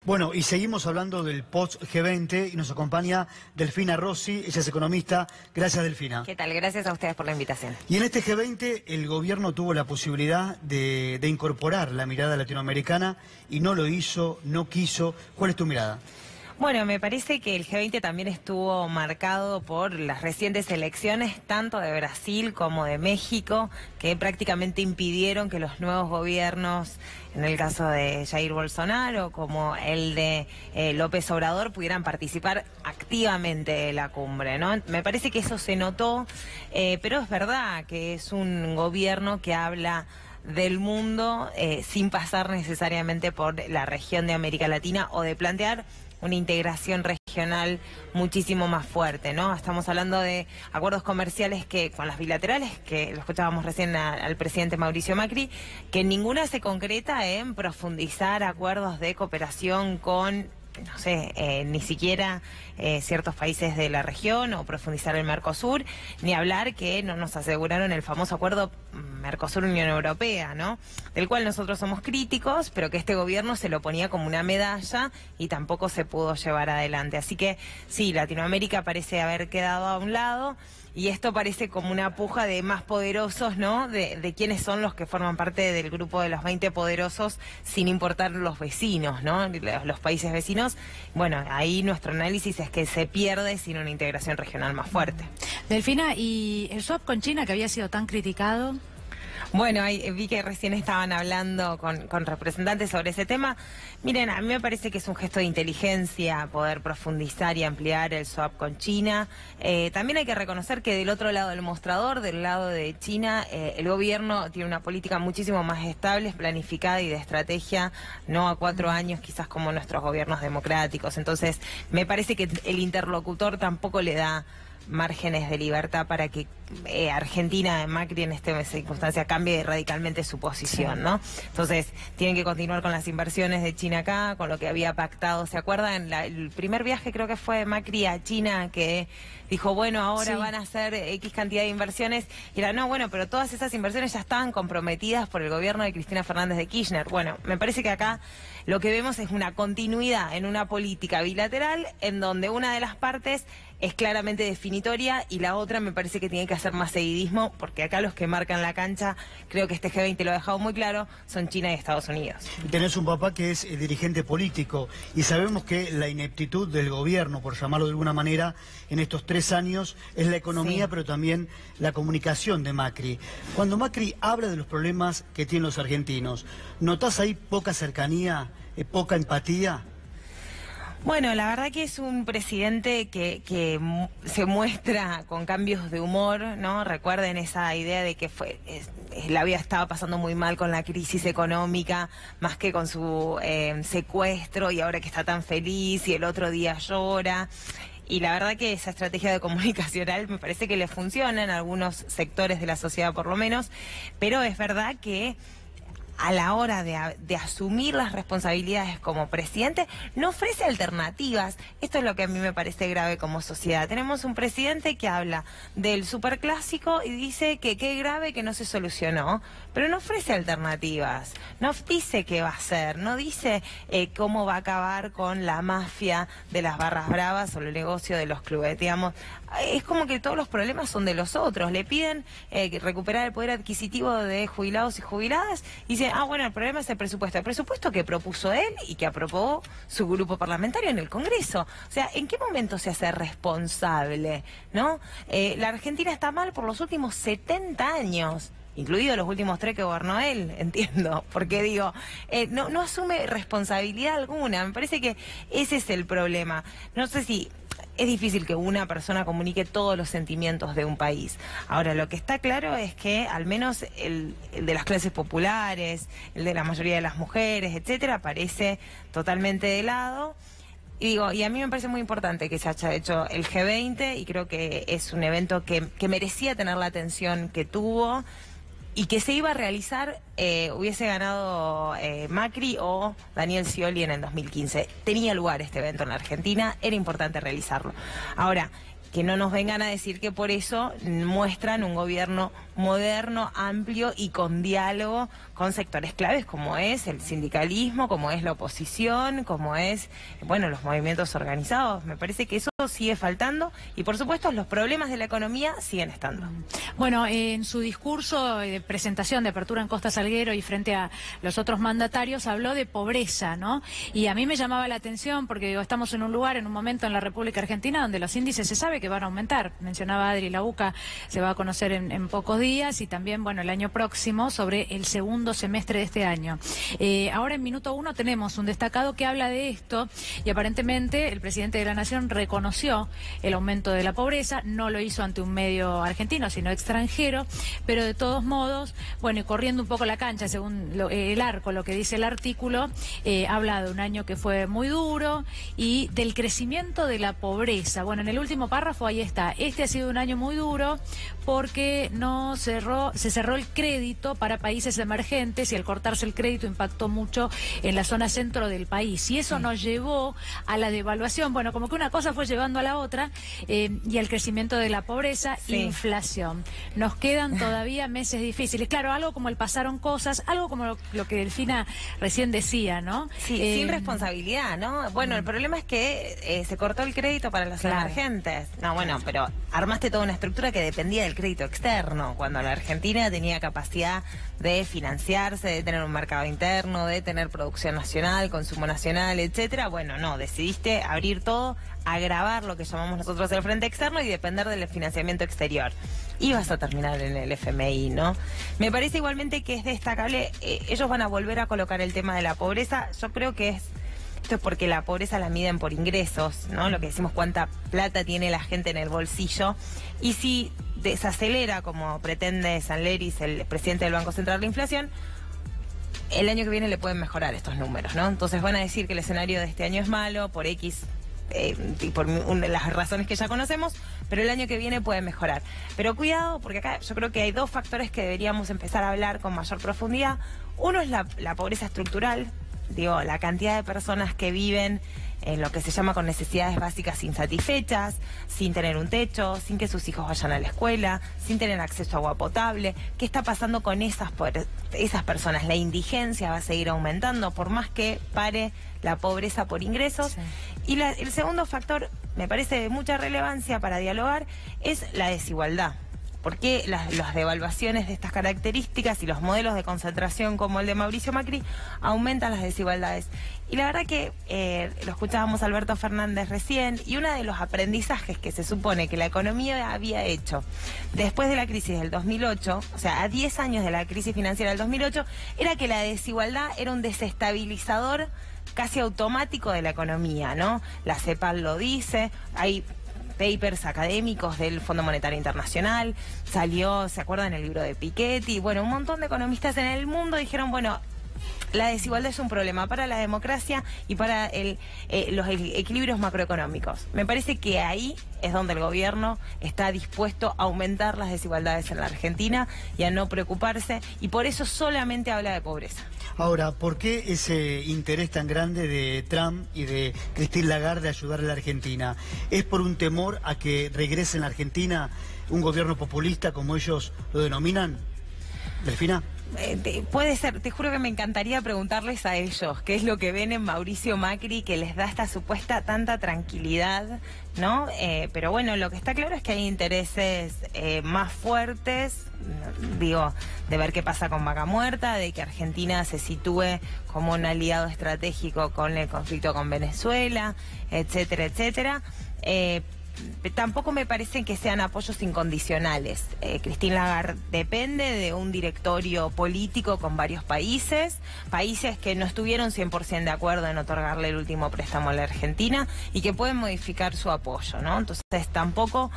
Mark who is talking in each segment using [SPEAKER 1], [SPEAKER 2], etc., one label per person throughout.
[SPEAKER 1] Bueno, y seguimos hablando del post-G20 y nos acompaña Delfina Rossi, ella es economista. Gracias, Delfina.
[SPEAKER 2] ¿Qué tal? Gracias a ustedes por la invitación.
[SPEAKER 1] Y en este G20 el gobierno tuvo la posibilidad de incorporar la mirada latinoamericana y no lo hizo, no quiso. ¿Cuál es tu mirada?
[SPEAKER 2] Bueno, me parece que el G20 también estuvo marcado por las recientes elecciones, tanto de Brasil como de México, que prácticamente impidieron que los nuevos gobiernos, en el caso de Jair Bolsonaro como el de López Obrador, pudieran participar activamente de la cumbre, ¿no? Me parece que eso se notó, pero es verdad que es un gobierno que habla del mundo sin pasar necesariamente por la región de América Latina o de plantear una integración regional muchísimo más fuerte, ¿no? Estamos hablando de acuerdos comerciales que con las bilaterales, que lo escuchábamos recién al presidente Mauricio Macri, que ninguna se concreta en profundizar acuerdos de cooperación con, no sé, ni siquiera ciertos países de la región o profundizar el Mercosur, ni hablar que no nos aseguraron el famoso acuerdo Mercosur-Unión Europea, ¿no? Del cual nosotros somos críticos, pero que este gobierno se lo ponía como una medalla y tampoco se pudo llevar adelante. Así que sí, Latinoamérica parece haber quedado a un lado. Y esto parece como una puja de más poderosos, ¿no? De quiénes son los que forman parte del grupo de los 20 poderosos, sin importar los vecinos, ¿no? Los países vecinos. Bueno, ahí nuestro análisis es que se pierde sin una integración regional más fuerte.
[SPEAKER 3] Delfina, ¿y el swap con China, que había sido tan criticado?
[SPEAKER 2] Bueno, ahí vi que recién estaban hablando con representantes sobre ese tema. Miren, a mí me parece que es un gesto de inteligencia poder profundizar y ampliar el swap con China. También hay que reconocer que del otro lado del mostrador, del lado de China, el gobierno tiene una política muchísimo más estable, planificada y de estrategia, no a 4 años quizás como nuestros gobiernos democráticos. Entonces, me parece que el interlocutor tampoco le da márgenes de libertad para que Argentina de Macri en esta circunstancia cambie radicalmente su posición, ¿no? Entonces, tienen que continuar con las inversiones de China acá, con lo que había pactado. ¿Se acuerdan? El primer viaje creo que fue Macri a China, que dijo, bueno, ahora van a hacer X cantidad de inversiones. Y era, no, bueno, pero todas esas inversiones ya estaban comprometidas por el gobierno de Cristina Fernández de Kirchner. Bueno, me parece que acá lo que vemos es una continuidad en una política bilateral en donde una de las partes es claramente definitoria y la otra me parece que tiene que hacer más seguidismo, porque acá los que marcan la cancha, creo que este G20 lo ha dejado muy claro, son China y Estados Unidos.
[SPEAKER 1] Tenés un papá que es dirigente político y sabemos que la ineptitud del gobierno, por llamarlo de alguna manera, en estos 3 años es la economía, pero también la comunicación de Macri. Cuando Macri habla de los problemas que tienen los argentinos, ¿notás ahí poca cercanía, poca empatía?
[SPEAKER 2] Bueno, la verdad que es un presidente que se muestra con cambios de humor, ¿no? Recuerden esa idea de que la vida estaba pasando muy mal con la crisis económica, más que con su secuestro, y ahora que está tan feliz y el otro día llora. Y la verdad que esa estrategia de comunicacional me parece que le funciona en algunos sectores de la sociedad por lo menos, pero es verdad que a la hora de asumir las responsabilidades como presidente, no ofrece alternativas. Esto es lo que a mí me parece grave como sociedad. Tenemos un presidente que habla del superclásico y dice que qué grave que no se solucionó, pero no ofrece alternativas, no dice qué va a hacer, no dice cómo va a acabar con la mafia de las barras bravas o el negocio de los clubes, digamos. Es como que todos los problemas son de los otros. Le piden recuperar el poder adquisitivo de jubilados y jubiladas y dicen, bueno, el problema es el presupuesto que propuso él y que aprobó su grupo parlamentario en el Congreso. O sea, ¿en qué momento se hace responsable, no? La Argentina está mal por los últimos 70 años. Incluidos los últimos 3 que gobernó él, entiendo, porque digo, no asume responsabilidad alguna. Me parece que ese es el problema. No sé si es difícil que una persona comunique todos los sentimientos de un país. Ahora, lo que está claro es que al menos el de las clases populares, el de la mayoría de las mujeres, etcétera, parece totalmente de lado. Y a mí me parece muy importante que se haya hecho el G20 y creo que es un evento que merecía tener la atención que tuvo y que se iba a realizar, hubiese ganado Macri o Daniel Scioli en el 2015. Tenía lugar este evento en la Argentina, era importante realizarlo. Ahora, que no nos vengan a decir que por eso muestran un gobierno moderno, amplio y con diálogo con sectores claves como es el sindicalismo, como es la oposición, como es, bueno, los movimientos organizados. Me parece que eso sigue faltando y, por supuesto, los problemas de la economía siguen estando.
[SPEAKER 3] Bueno, en su discurso de presentación de apertura en Costa Salguero y frente a los otros mandatarios habló de pobreza, ¿no? Y a mí me llamaba la atención porque digo, estamos en un lugar, en un momento en la República Argentina donde los índices se sabe que van a aumentar. Mencionaba Adri, la UCA se va a conocer en pocos días y también, bueno, el año próximo sobre el segundo semestre de este año. Ahora en Minuto 1 tenemos un destacado que habla de esto y aparentemente el presidente de la Nación reconoció el aumento de la pobreza, no lo hizo ante un medio argentino, sino extranjero, pero de todos modos, bueno, y corriendo un poco la cancha, según el arco, lo que dice el artículo, habla de un año que fue muy duro y del crecimiento de la pobreza. Bueno, en el último párrafo ahí está, este ha sido un año muy duro porque se cerró el crédito para países emergentes y al cortarse el crédito impactó mucho en la zona centro del país y eso nos llevó a la devaluación, bueno, como que una cosa fue llevando a la otra y al crecimiento de la pobreza, inflación. Nos quedan todavía meses difíciles. Claro, algo como el pasaron cosas, algo como lo que Delfina recién decía, ¿no?
[SPEAKER 2] Sí, sin responsabilidad, ¿no? Bueno, el problema es que se cortó el crédito para los emergentes. No, bueno, pero armaste toda una estructura que dependía del crédito externo, cuando la Argentina tenía capacidad de financiarse, de tener un mercado interno, de tener producción nacional, consumo nacional, etcétera. Bueno, no, decidiste abrir todo, agravar lo que llamamos nosotros el frente externo y depender del financiamiento exterior. Y vas a terminar en el FMI, ¿no? Me parece igualmente que es destacable, ellos van a volver a colocar el tema de la pobreza. Yo creo que esto es porque la pobreza la miden por ingresos, ¿no? Lo que decimos, cuánta plata tiene la gente en el bolsillo. Y si desacelera, como pretende Sanleris, el presidente del Banco Central, la inflación, el año que viene le pueden mejorar estos números, ¿no? Entonces van a decir que el escenario de este año es malo por X, y por las razones que ya conocemos, pero el año que viene puede mejorar. Pero cuidado, porque acá yo creo que hay dos factores que deberíamos empezar a hablar con mayor profundidad. Uno es la pobreza estructural, digo, la cantidad de personas que viven en lo que se llama con necesidades básicas insatisfechas, sin tener un techo, sin que sus hijos vayan a la escuela, sin tener acceso a agua potable. ¿Qué está pasando con esas personas? La indigencia va a seguir aumentando por más que pare la pobreza por ingresos. Sí. Y el segundo factor, me parece de mucha relevancia para dialogar, es la desigualdad. ¿Por qué las devaluaciones de estas características y los modelos de concentración como el de Mauricio Macri aumentan las desigualdades? Y la verdad que lo escuchábamos a Alberto Fernández recién, y uno de los aprendizajes que se supone que la economía había hecho después de la crisis del 2008, o sea, a 10 años de la crisis financiera del 2008, era que la desigualdad era un desestabilizador casi automático de la economía, ¿no? La CEPAL lo dice, hay papers académicos del Fondo Monetario Internacional, salió, ¿se acuerdan? El libro de Piketty, bueno, un montón de economistas en el mundo dijeron, bueno, la desigualdad es un problema para la democracia y para los equilibrios macroeconómicos. Me parece que ahí es donde el gobierno está dispuesto a aumentar las desigualdades en la Argentina y a no preocuparse, y por eso solamente habla de pobreza.
[SPEAKER 1] Ahora, ¿por qué ese interés tan grande de Trump y de Christine Lagarde de ayudar a la Argentina? ¿Es por un temor a que regrese en la Argentina un gobierno populista, como ellos lo denominan? ¿Delfina?
[SPEAKER 2] Puede ser, te juro que me encantaría preguntarles a ellos qué es lo que ven en Mauricio Macri que les da esta supuesta tanta tranquilidad, ¿no? Pero bueno, lo que está claro es que hay intereses más fuertes, digo, de ver qué pasa con Vaca Muerta, de que Argentina se sitúe como un aliado estratégico con el conflicto con Venezuela, etcétera, etcétera. Tampoco me parecen que sean apoyos incondicionales. Christine Lagarde depende de un directorio político con varios países que no estuvieron 100% de acuerdo en otorgarle el último préstamo a la Argentina y que pueden modificar su apoyo, ¿no? Entonces tampoco,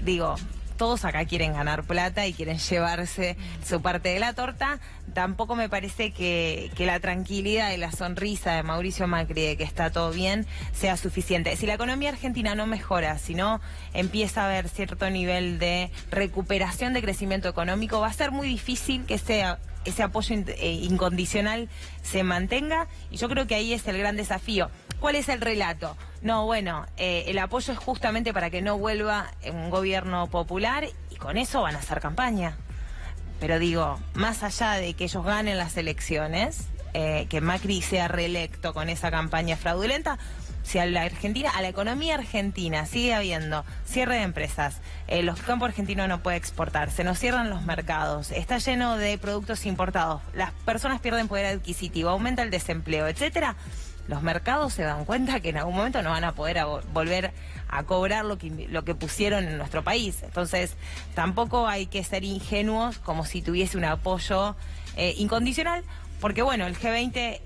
[SPEAKER 2] digo, todos acá quieren ganar plata y quieren llevarse su parte de la torta. Tampoco me parece que la tranquilidad y la sonrisa de Mauricio Macri de que está todo bien sea suficiente. Si la economía argentina no mejora, si no empieza a haber cierto nivel de recuperación de crecimiento económico, va a ser muy difícil que ese apoyo incondicional se mantenga, y yo creo que ahí es el gran desafío. ¿Cuál es el relato? No, bueno, el apoyo es justamente para que no vuelva un gobierno popular, y con eso van a hacer campaña. Pero digo, más allá de que ellos ganen las elecciones, que Macri sea reelecto con esa campaña fraudulenta, si a la economía argentina sigue habiendo cierre de empresas, los campos argentinos no pueden exportar, se nos cierran los mercados, está lleno de productos importados, las personas pierden poder adquisitivo, aumenta el desempleo, etcétera, los mercados se dan cuenta que en algún momento no van a poder volver a cobrar lo que pusieron en nuestro país. Entonces, tampoco hay que ser ingenuos como si tuviese un apoyo incondicional, porque bueno, el G20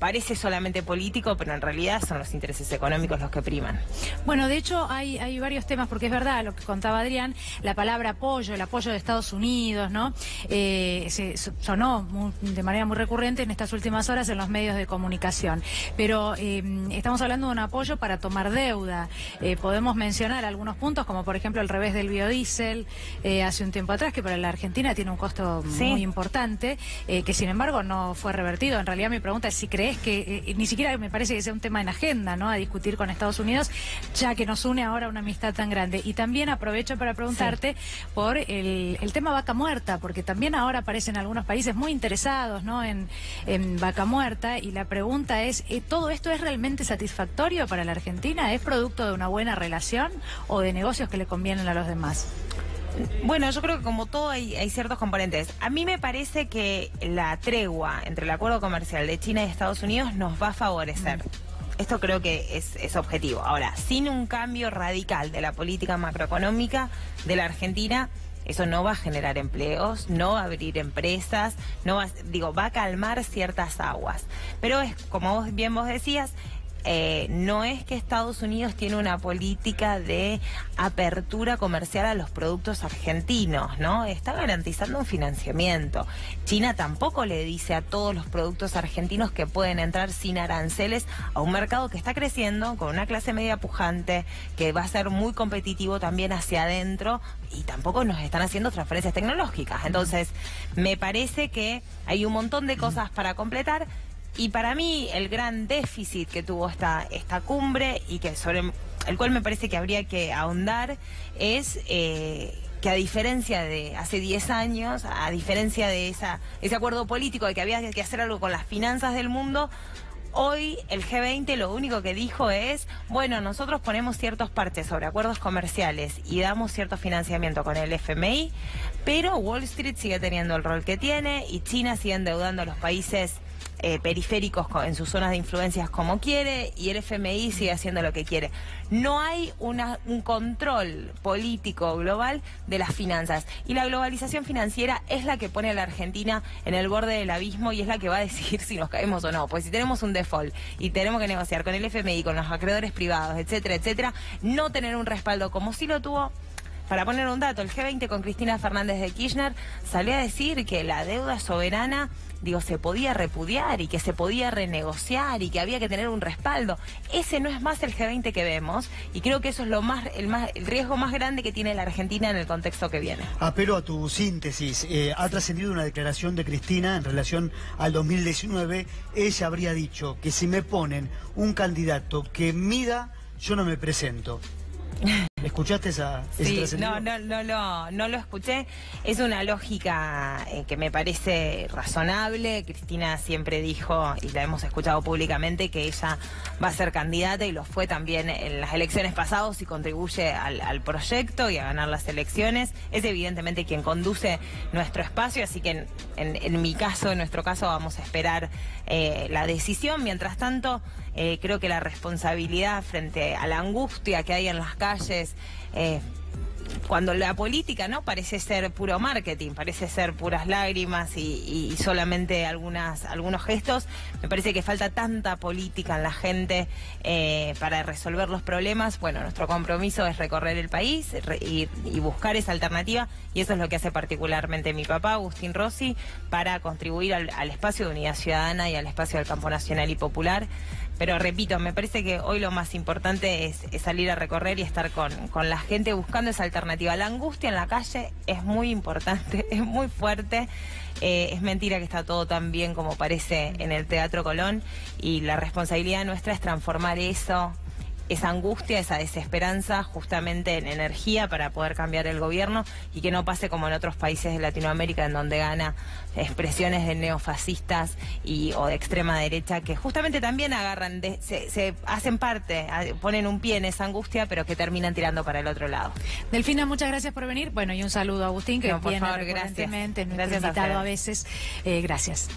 [SPEAKER 2] parece solamente político, pero en realidad son los intereses económicos los que priman.
[SPEAKER 3] Bueno, de hecho hay varios temas, porque es verdad lo que contaba Adrián, la palabra apoyo, el apoyo de Estados Unidos, ¿no? Se sonó de manera muy recurrente en estas últimas horas en los medios de comunicación. Pero estamos hablando de un apoyo para tomar deuda. Podemos mencionar algunos puntos, como por ejemplo el revés del biodiesel hace un tiempo atrás, que para la Argentina tiene un costo muy importante, que sin embargo no fue revertido. En realidad mi pregunta es si crees que ni siquiera me parece que sea un tema en agenda, ¿no?, a discutir con Estados Unidos, ya que nos une ahora una amistad tan grande. Y también aprovecho para preguntarte por el tema vaca muerta, porque también ahora aparecen algunos países muy interesados, ¿no?, en vaca muerta, y la pregunta es, ¿todo esto es realmente satisfactorio para la Argentina? ¿Es producto de una buena relación o de negocios que le convienen a los demás?
[SPEAKER 2] Bueno, yo creo que como todo hay ciertos componentes. A mí me parece que la tregua entre el acuerdo comercial de China y Estados Unidos nos va a favorecer. Esto creo que es objetivo. Ahora, sin un cambio radical de la política macroeconómica de la Argentina, eso no va a generar empleos, no va a abrir empresas, va a calmar ciertas aguas. Pero es, como vos decías, no es que Estados Unidos tiene una política de apertura comercial a los productos argentinos, ¿no? Está garantizando un financiamiento. China tampoco le dice a todos los productos argentinos que pueden entrar sin aranceles a un mercado que está creciendo, con una clase media pujante, que va a ser muy competitivo también hacia adentro, y tampoco nos están haciendo transferencias tecnológicas. Entonces, me parece que hay un montón de cosas para completar. Y para mí el gran déficit que tuvo esta cumbre, y que sobre el cual me parece que habría que ahondar, es que a diferencia de hace 10 años, a diferencia de ese acuerdo político de que había que hacer algo con las finanzas del mundo, hoy el G20 lo único que dijo es, bueno, nosotros ponemos ciertos parches sobre acuerdos comerciales y damos cierto financiamiento con el FMI, pero Wall Street sigue teniendo el rol que tiene y China sigue endeudando a los países periféricos en sus zonas de influencias como quiere, y el FMI sigue haciendo lo que quiere. No hay un control político global de las finanzas, y la globalización financiera es la que pone a la Argentina en el borde del abismo, y es la que va a decidir si nos caemos o no. Pues si tenemos un default y tenemos que negociar con el FMI, con los acreedores privados, etcétera, etcétera, no tener un respaldo como sí lo tuvo. Para poner un dato, el G20 con Cristina Fernández de Kirchner salió a decir que la deuda soberana, se podía repudiar y que se podía renegociar y que había que tener un respaldo. Ese no es más el G20 que vemos, y creo que eso es el riesgo más grande que tiene la Argentina en el contexto que viene.
[SPEAKER 1] Apelo a tu síntesis. Ha trascendido una declaración de Cristina en relación al 2019. Ella habría dicho que si me ponen un candidato que mida, yo no me presento. ¿Escuchaste esa
[SPEAKER 2] Sí, no lo escuché. Es una lógica que me parece razonable. Cristina siempre dijo, y la hemos escuchado públicamente, que ella va a ser candidata, y lo fue también en las elecciones pasadas, y contribuye al proyecto y a ganar las elecciones. Es evidentemente quien conduce nuestro espacio, así que en nuestro caso vamos a esperar la decisión. Mientras tanto, creo que la responsabilidad frente a la angustia que hay en las calles, cuando la política no parece ser puro marketing, parece ser puras lágrimas y solamente algunos gestos, me parece que falta tanta política en la gente para resolver los problemas. Bueno, nuestro compromiso es recorrer el país y buscar esa alternativa, y eso es lo que hace particularmente mi papá, Agustín Rossi, para contribuir al espacio de unidad ciudadana y al espacio del campo nacional y popular. Pero repito, me parece que hoy lo más importante es salir a recorrer y estar con la gente buscando esa alternativa. La angustia en la calle es muy importante, es muy fuerte. Es mentira que está todo tan bien como parece en el Teatro Colón, y la responsabilidad nuestra es transformar eso esa angustia, esa desesperanza justamente en energía para poder cambiar el gobierno y que no pase como en otros países de Latinoamérica en donde gana expresiones de neofascistas o de extrema derecha que justamente también agarran, se hacen parte, ponen un pie en esa angustia pero que terminan tirando para el otro lado.
[SPEAKER 3] Delfina, muchas gracias por venir. Bueno, y un saludo a Agustín, que
[SPEAKER 2] No, por
[SPEAKER 3] viene
[SPEAKER 2] favor,
[SPEAKER 3] recurrentemente,
[SPEAKER 2] gracias.
[SPEAKER 3] es nuestro invitado a veces. Gracias.